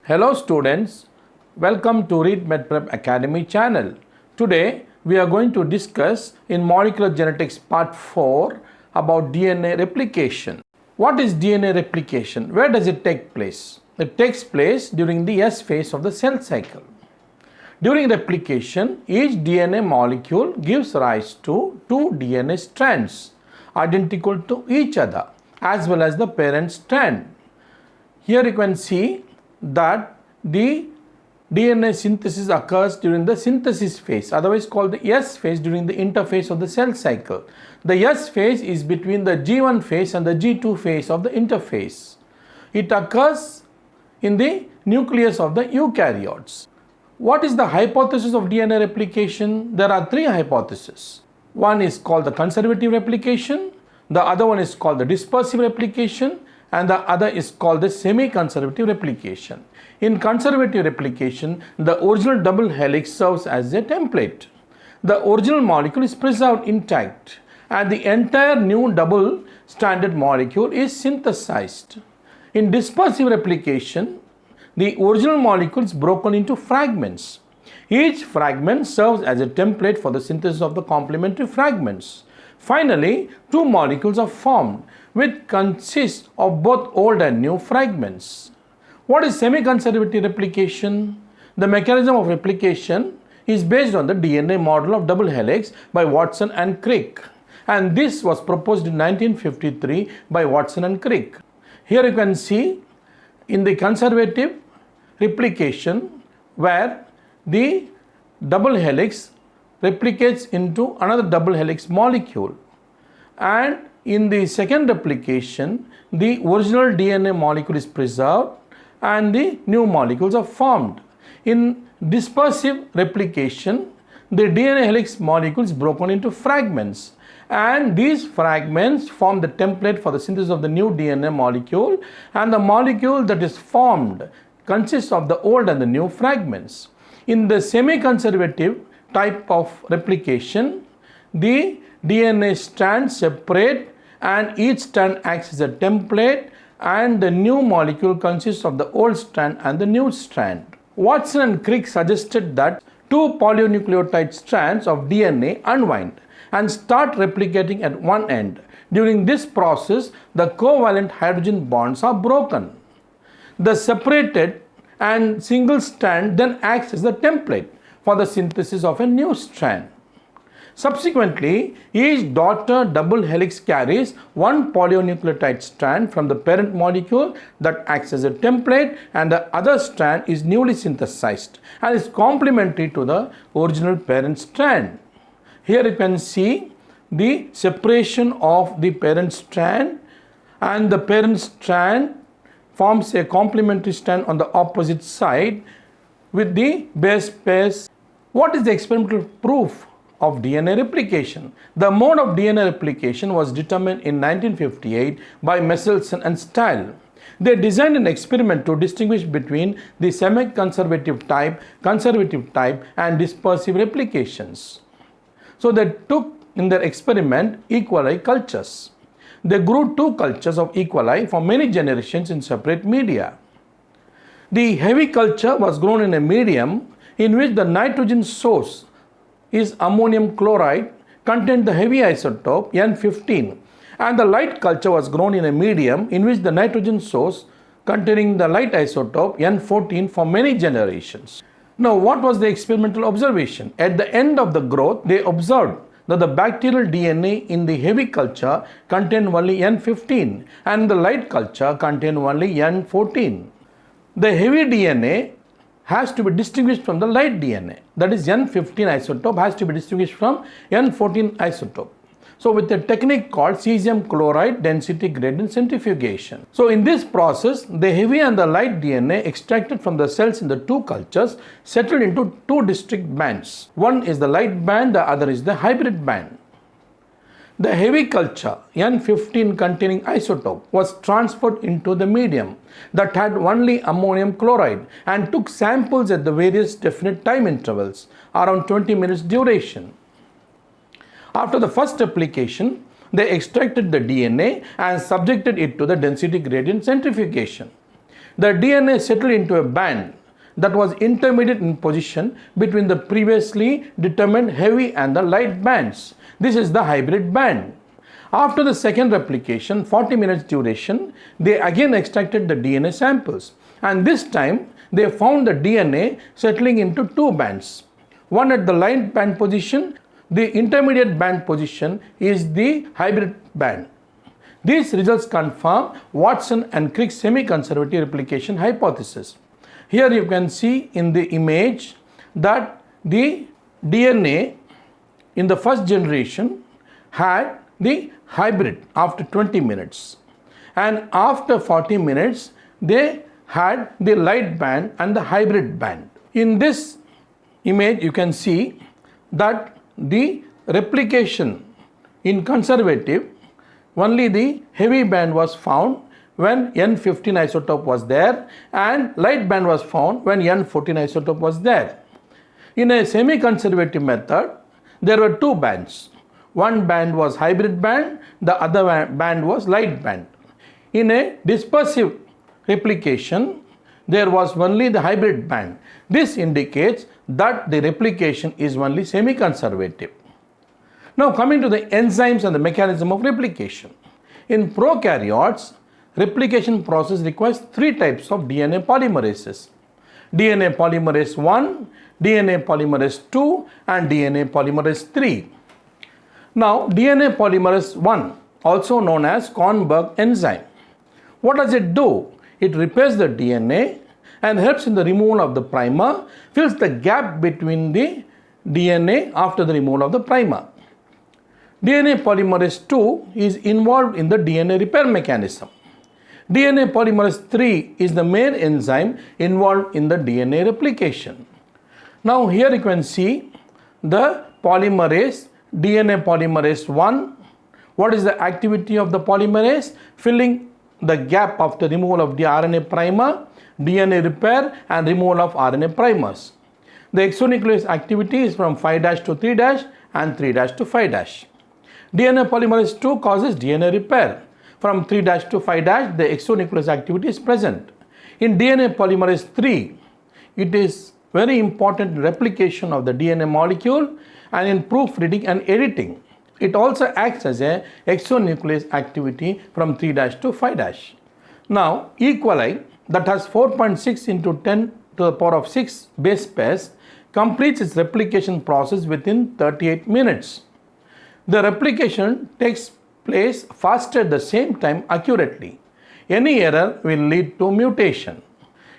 Hello students, welcome to Read MedPrep Academy channel. Today we are going to discuss in Molecular Genetics Part 4 about DNA replication. What is DNA replication? Where does it take place? It takes place during the S phase of the cell cycle. During replication, each DNA molecule gives rise to two DNA strands identical to each other as well as the parent strand. Here you can see that the DNA synthesis occurs during the synthesis phase, otherwise called the S phase, during the interphase of the cell cycle. The S phase is between the G1 phase and the G2 phase of the interphase. It occurs in the nucleus of the eukaryotes. What is the hypothesis of DNA replication? There are three hypotheses. One is called the conservative replication, the other one is called the dispersive replication, and the other is called the semi-conservative replication. In conservative replication, the original double helix serves as a template. The original molecule is preserved intact and the entire new double-stranded molecule is synthesized. In dispersive replication, the original molecule is broken into fragments. Each fragment serves as a template for the synthesis of the complementary fragments. Finally, two molecules are formed, which consist of both old and new fragments. What is semi-conservative replication? The mechanism of replication is based on the DNA model of double helix by Watson and Crick, and this was proposed in 1953 by Watson and Crick. Here you can see in the conservative replication where the double helix replicates into another double helix molecule, and in the second replication the original DNA molecule is preserved and the new molecules are formed. In dispersive replication, the DNA helix molecule is broken into fragments, and these fragments form the template for the synthesis of the new DNA molecule, and the molecule that is formed consists of the old and the new fragments. In the semi-conservative type of replication, the DNA strands separate and each strand acts as a template, and the new molecule consists of the old strand and the new strand. Watson and Crick suggested that two polynucleotide strands of DNA unwind and start replicating at one end. During this process, the covalent hydrogen bonds are broken. The separated and single strand then acts as the template for the synthesis of a new strand. Subsequently, each daughter double helix carries one polynucleotide strand from the parent molecule that acts as a template, and the other strand is newly synthesized and is complementary to the original parent strand. Here you can see the separation of the parent strand, and the parent strand forms a complementary strand on the opposite side with the base pairs. What is the experimental proof of DNA replication? The mode of DNA replication was determined in 1958 by Messelson and Stahl. They designed an experiment to distinguish between the semi-conservative type, conservative type, and dispersive replications. So they took in their experiment E. coli cultures. They grew two cultures of E. coli for many generations in separate media. The heavy culture was grown in a medium in which the nitrogen source is ammonium chloride, contained the heavy isotope N15, and the light culture was grown in a medium in which the nitrogen source containing the light isotope N14 for many generations. Now, what was the experimental observation? At the end of the growth, they observed that the bacterial DNA in the heavy culture contained only N15 and the light culture contained only N14. The heavy DNA has to be distinguished from the light DNA, that is N15 isotope has to be distinguished from N14 isotope. So with a technique called Cesium chloride density gradient centrifugation. So in this process, the heavy and the light DNA extracted from the cells in the two cultures settled into two distinct bands. One is the light band, the other is the hybrid band. The heavy culture N15 containing isotope was transferred into the medium that had only ammonium chloride and took samples at the various definite time intervals, around 20 minutes duration. After the first replication, they extracted the DNA and subjected it to the density gradient centrifugation. the DNA settled into a band that was intermediate in position between the previously determined heavy and the light bands. This is the hybrid band. After the second replication, 40 minutes duration, they again extracted the DNA samples, and this time they found the DNA settling into two bands. One at the light band position, the intermediate band position is the hybrid band. These results confirm Watson and Crick's semi-conservative replication hypothesis. Here you can see in the image that the DNA in the first generation had the hybrid after 20 minutes, and after 40 minutes they had the light band and the hybrid band. In this image you can see that the replication in conservative, only the heavy band was found when N15 isotope was there, and light band was found when N14 isotope was there. In a semi-conservative method, there were two bands. One band was hybrid band, the other band was light band. In a dispersive replication, there was only the hybrid band. This indicates that the replication is only semi-conservative. Now coming to the enzymes and the mechanism of replication. In prokaryotes, replication process requires three types of DNA polymerases: DNA polymerase 1, DNA polymerase 2, and DNA polymerase 3. Now, DNA polymerase 1, also known as Kornberg enzyme. What does it do? It repairs the DNA and helps in the removal of the primer, fills the gap between the DNA after the removal of the primer. DNA polymerase 2 is involved in the DNA repair mechanism. DNA polymerase 3 is the main enzyme involved in the DNA replication. Now here you can see the polymerase, DNA polymerase 1. What is the activity of the polymerase? Filling the gap after removal of the RNA primer, DNA repair, and removal of RNA primers. The exonuclease activity is from 5' to 3' and 3' to 5'. DNA polymerase 2 causes DNA repair. From 3' to 5', the exonuclease activity is present. In DNA polymerase 3, it is very important replication of the DNA molecule and in proofreading and editing. It also acts as a exonuclease activity from 3' to 5'. Now, E. coli that has 4.6 into 10 to the power of 6 base pairs completes its replication process within 38 minutes. The replication takes place faster at the same time accurately. Any error will lead to mutation.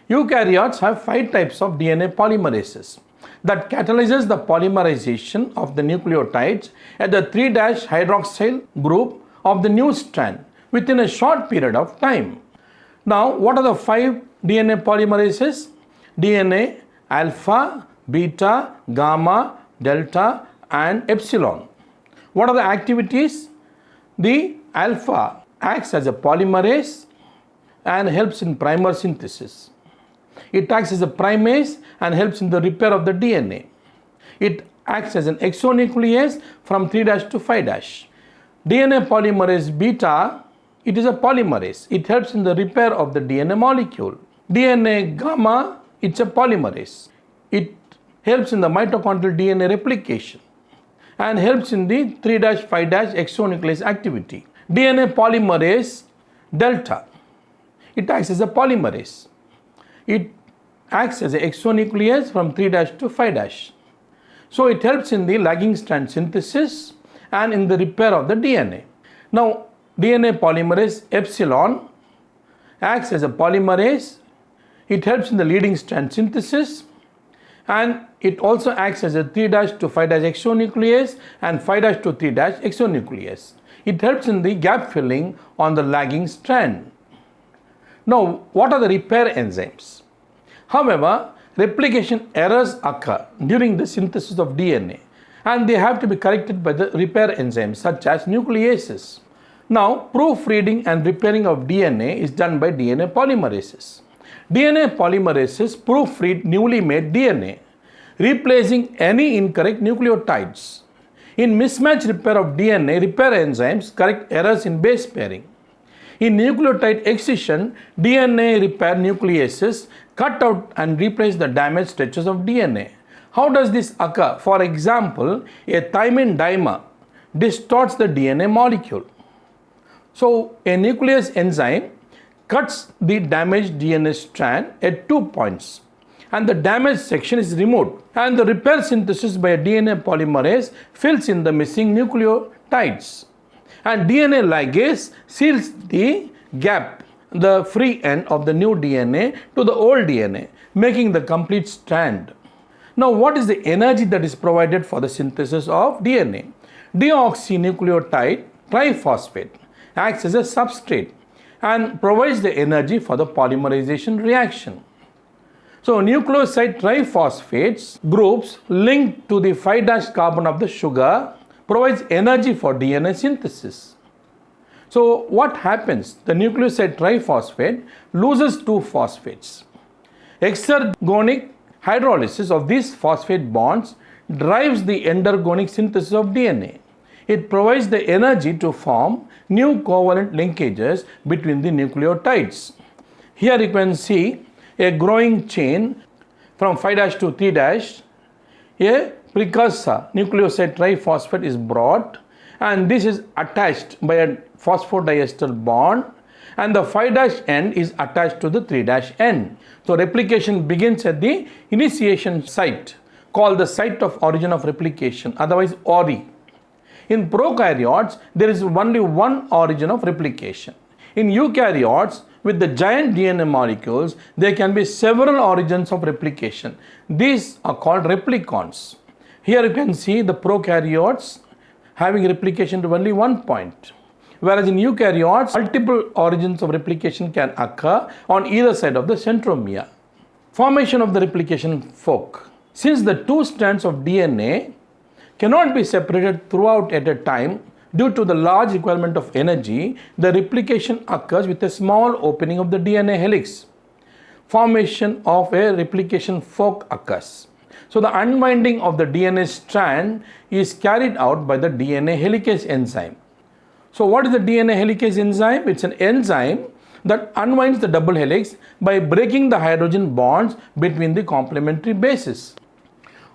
Eukaryotes have 5 types of DNA polymerases that catalyzes the polymerization of the nucleotides at the 3' hydroxyl group of the new strand within a short period of time. Now, what are the 5 DNA polymerases? DNA alpha, beta, gamma, delta, and epsilon. What are the activities? The alpha acts as a polymerase and helps in primer synthesis. It acts as a primase and helps in the repair of the DNA. It acts as an exonuclease from 3' to 5'. DNA polymerase beta, it is a polymerase. It helps in the repair of the DNA molecule. DNA gamma, it's a polymerase. It helps in the mitochondrial DNA replication and helps in the 3' 5' exonuclease activity. DNA polymerase delta, it acts as a polymerase. It acts as an exonuclease from 3' to 5'. So it helps in the lagging strand synthesis and in the repair of the DNA. Now, DNA polymerase epsilon acts as a polymerase. It helps in the leading strand synthesis, and it also acts as a 3' to 5' exonuclease and 5' to 3' exonuclease. It helps in the gap filling on the lagging strand. Now, what are the repair enzymes? However, replication errors occur during the synthesis of DNA, and they have to be corrected by the repair enzymes such as nucleases. Now, proofreading and repairing of DNA is done by DNA polymerases. DNA polymerases proofread newly made DNA, replacing any incorrect nucleotides. In mismatch repair of DNA, repair enzymes correct errors in base pairing. In nucleotide excision, DNA repair nucleases cut out and replace the damaged stretches of DNA. How does this occur? For example, a thymine dimer distorts the DNA molecule. So, a nuclease enzyme cuts the damaged DNA strand at 2 points and the damaged section is removed, and the repair synthesis by a DNA polymerase fills in the missing nucleotides, and DNA ligase seals the gap, the free end of the new DNA to the old DNA, making the complete strand. Now, what is the energy that is provided for the synthesis of DNA? Deoxynucleotide triphosphate acts as a substrate and provides the energy for the polymerization reaction. So, nucleoside triphosphates groups linked to the 5' carbon of the sugar provides energy for DNA synthesis. So, what happens? The nucleoside triphosphate loses 2 phosphates. Exergonic hydrolysis of these phosphate bonds drives the endergonic synthesis of DNA. It provides the energy to form new covalent linkages between the nucleotides. Here you can see a growing chain from 5' to 3', a precursor nucleoside triphosphate is brought, and this is attached by a phosphodiester bond, and the 5' end is attached to the 3' end. So replication begins at the initiation site called the site of origin of replication, otherwise ORI. In prokaryotes, there is only one origin of replication. In eukaryotes, with the giant DNA molecules, there can be several origins of replication. These are called replicons. Here you can see the prokaryotes having replication to only 1 point. Whereas in eukaryotes, multiple origins of replication can occur on either side of the centromere. Formation of the replication fork. Since the 2 strands of DNA cannot be separated throughout at a time due to the large requirement of energy, the replication occurs with a small opening of the DNA helix. Formation of a replication fork occurs. So the unwinding of the DNA strand is carried out by the DNA helicase enzyme. So what is the DNA helicase enzyme? It's an enzyme that unwinds the double helix by breaking the hydrogen bonds between the complementary bases.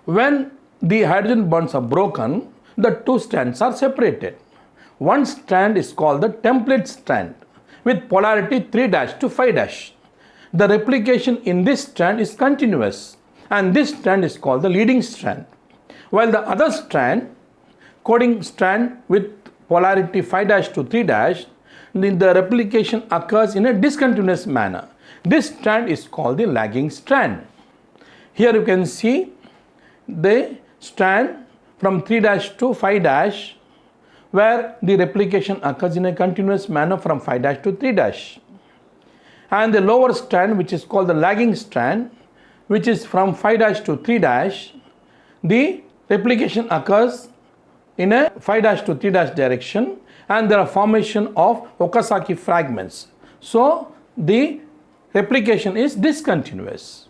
When the hydrogen bonds are broken, the 2 strands are separated. One strand is called the template strand with polarity 3' to 5'. The replication in this strand is continuous, and this strand is called the leading strand, while the other strand, coding strand with polarity 5' to 3', the replication occurs in a discontinuous manner. This strand is called the lagging strand. Here you can see the strand from 3' to 5', where the replication occurs in a continuous manner from 5' to 3'. And the lower strand, which is called the lagging strand, which is from 5' to 3', the replication occurs in a 5' to 3' direction, and there are formation of Okasaki fragments. So the replication is discontinuous.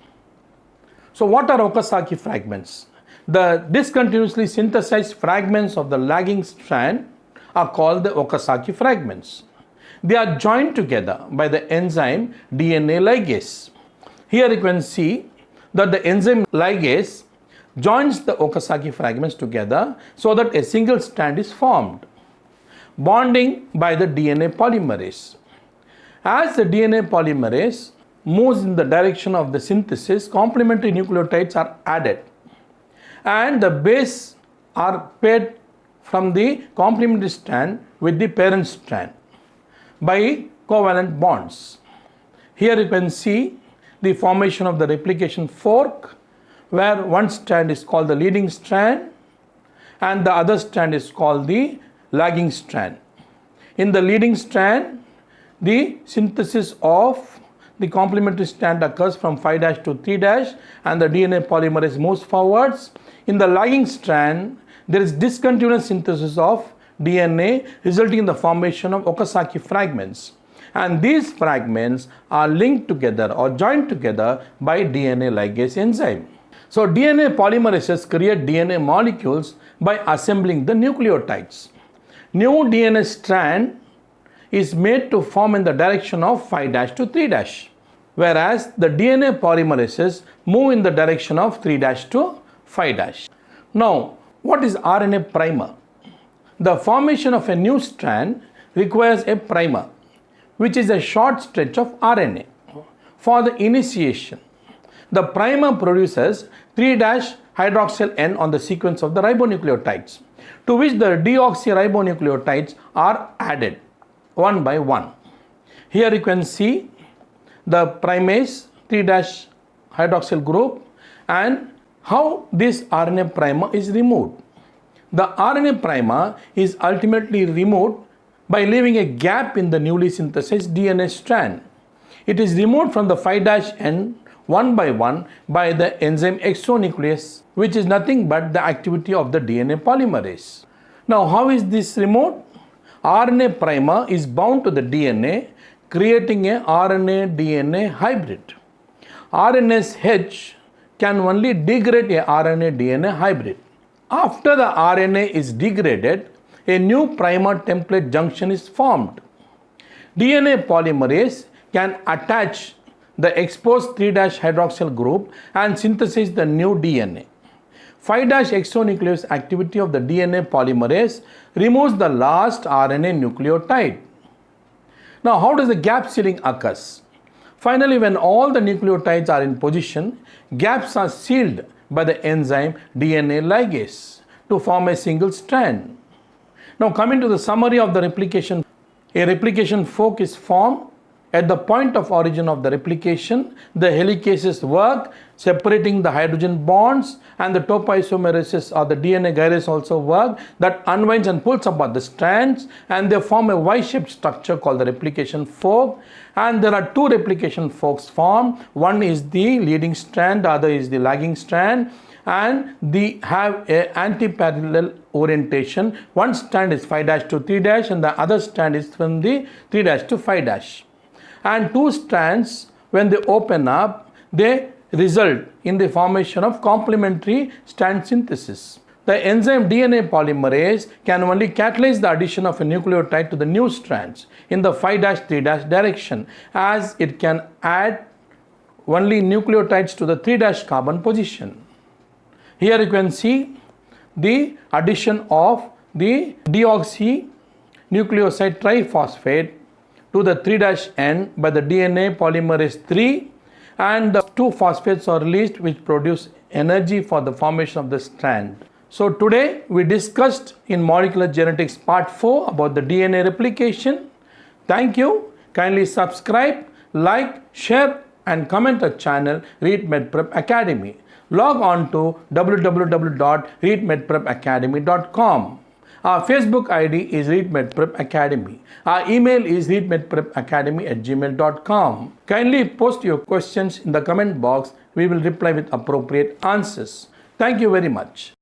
So what are Okasaki fragments? The discontinuously synthesized fragments of the lagging strand are called the Okasaki fragments. They are joined together by the enzyme DNA ligase. Here you can see that the enzyme ligase joins the Okasaki fragments together so that a single strand is formed. Bonding by the DNA polymerase. As the DNA polymerase moves in the direction of the synthesis, complementary nucleotides are added, and the base are paired from the complementary strand with the parent strand by covalent bonds. Here you can see the formation of the replication fork, where one strand is called the leading strand and the other strand is called the lagging strand. In the leading strand, the synthesis of the complementary strand occurs from 5' to 3' and the DNA polymerase moves forwards. In the lagging strand, there is discontinuous synthesis of DNA resulting in the formation of Okasaki fragments, and these fragments are linked together or joined together by DNA ligase enzyme. So DNA polymerases create DNA molecules by assembling the nucleotides. New DNA strand is made to form in the direction of 5' to 3', whereas the DNA polymerases move in the direction of 3' to 5'. Now, what is RNA primer? The formation of a new strand requires a primer, which is a short stretch of RNA. For the initiation, the primer produces 3' N on the sequence of the ribonucleotides, to which the deoxyribonucleotides are added one by one. Here you can see the primase 3' group and how this RNA primer is removed. The RNA primer is ultimately removed by leaving a gap in the newly synthesized DNA strand. It is removed from the 5' one by one by the enzyme exonuclease, which is nothing but the activity of the DNA polymerase. Now, how is this removed? RNA primer is bound to the DNA, creating a RNA-DNA hybrid. RNase H can only degrade a RNA-DNA hybrid. After the RNA is degraded, a new primer template junction is formed. DNA polymerase can attach the exposed 3' group and synthesize the new DNA. 5' exonuclease activity of the DNA polymerase removes the last RNA nucleotide. Now, how does the gap sealing occurs? Finally, when all the nucleotides are in position, gaps are sealed by the enzyme DNA ligase to form a single strand. Now, coming to the summary of the replication, a replication fork is formed. At the point of origin of the replication, the helicases work, separating the hydrogen bonds, and the topoisomerases or the DNA gyrase also work, that unwinds and pulls apart the strands, and they form a Y-shaped structure called the replication fork. And there are two replication forks formed. One is the leading strand, the other is the lagging strand, and they have a anti-parallel orientation. One strand is 5' to 3', and the other strand is from the 3' to 5'. And two strands, when they open up, they result in the formation of complementary strand synthesis. The enzyme DNA polymerase can only catalyze the addition of a nucleotide to the new strands in the 5' 3' direction, as it can add only nucleotides to the 3' carbon position. Here you can see the addition of the deoxynucleoside triphosphate to the 3' N by the DNA polymerase 3, and the two phosphates are released, which produce energy for the formation of the strand. So today we discussed in molecular genetics part 4 about the DNA replication. Thank you. Kindly subscribe, like, share and comment our channel Read MedPrep Academy. Log on to www.readmedprepacademy.com. Our Facebook ID is Read MedPrep Academy. Our email is readmedprepacademy@gmail.com. Kindly post your questions in the comment box. We will reply with appropriate answers. Thank you very much.